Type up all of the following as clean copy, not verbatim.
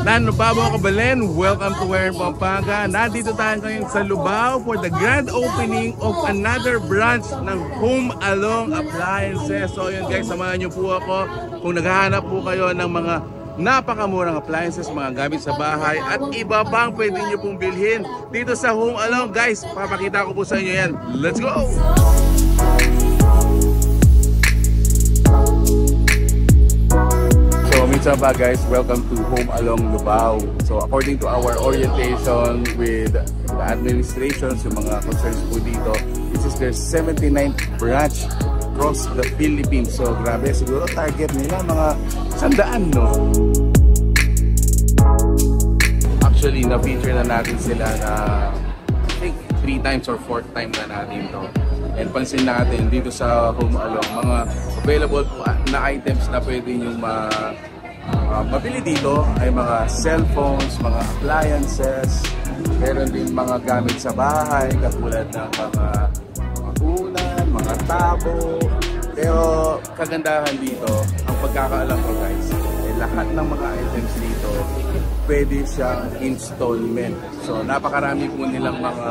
Nanubabo Kabalen, welcome to Warren, Pampanga. Nandito tayo ngayon sa Lubao for the grand opening of another branch ng Home Along Appliances. So yun guys, samahan niyo po ako kung naghahanap po kayo ng mga napakamurang appliances, mga gamit sa bahay at iba pang pwede niyo pong bilhin dito sa Home Along. Guys, papakita ko po sa inyo yan. Let's go! What's up guys, welcome to Home Along Lubao. So according to our orientation with the administration, yung mga concerns po dito, this is their 79th branch across the Philippines. So grabe, siguro target nila mga 100, no? Actually, na-feature na natin sila na I think 3 times or 4th time na natin to. And pansin natin dito sa Home Along, mga available na items na pwede nyo mabili dito ay mga cellphones, mga appliances, meron din mga gamit sa bahay katulad ng mga unan, mga tabo. Pero kagandahan dito, ang pagkakaalam ko guys, lahat ng mga items dito pwede siyang installment. So napakarami po nilang mga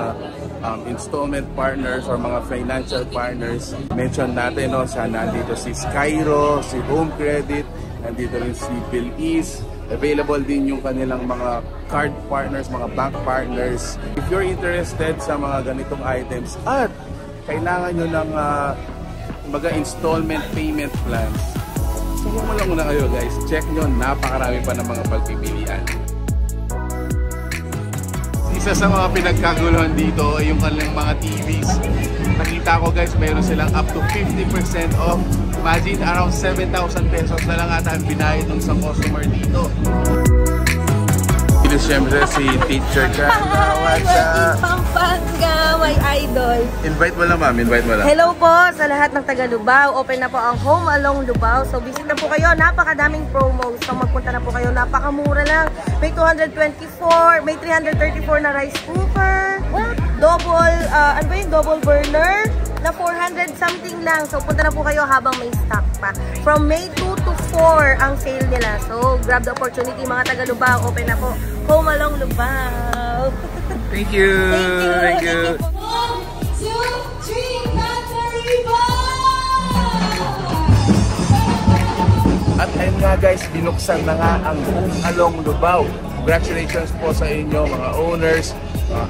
installment partners or mga financial partners. Mention natin, no, nandito si Skyro, si Home Credit, nandito rin si PhilEase. Available din yung kanilang mga card partners, mga bank partners. If you're interested sa mga ganitong items at kailangan nyo ng mga installment payment plans, so kung lang muna kayo guys, check nyo, napakarami pa ng mga pagpipilian. Isa sa mga pinagkaguluhan dito ay yung kanilang mga TVs. Nakita ko guys, mayroon silang up to 50% off. Imagine, around 7,000 pesos na lang ata ang binayad ng isang customer dito. Dito siyempre si Teacher Chanda. What's up? Pampanga, my idol. Invite mo lang ma'am, invite mo lang. Hello po sa lahat ng taga Lubao. Open na po ang Home Along Lubao. So visit na po kayo. Napakadaming promos. So magpunta na po kayo. Napakamura lang. May 224, may 334 na rice cooker. Double, ano ba yung double burner? Na 400 something lang. So punta na po kayo habang may stock pa. From May 2 to 4 ang sale nila. So grab the opportunity mga taga Lubao. Open na po Home Along Lubao. Thank you. Thank you. 1, 2, 3, battery At ayun nga guys, binuksan na nga ang Home Along Lubao. Congratulations po sa inyo mga owners,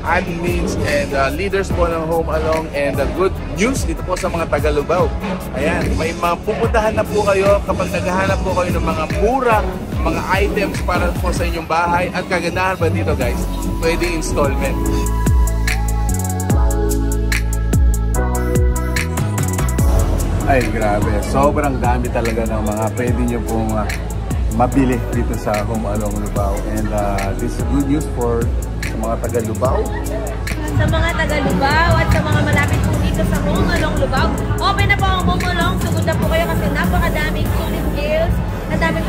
admins, and leaders po ng Home Along. And good news dito po sa mga taga Lubao. Ayan, may mga pupuntahan na po kayo kapag naghahanap po kayo ng mga murang mga items para po sa inyong bahay. At kagandahan ba dito guys, pwede installment. Ay grabe, sobrang dami talaga ng mga pwede nyo pong mabili dito sa Home Along Lubao. And this is good news for sa mga taga Lubao. Sa mga taga Lubao at sa mga malapit po dito sa Home Along Lubao. Open na po ang Home Along. Sugod na po kayo kasi napakadaming sulit deals, ang daming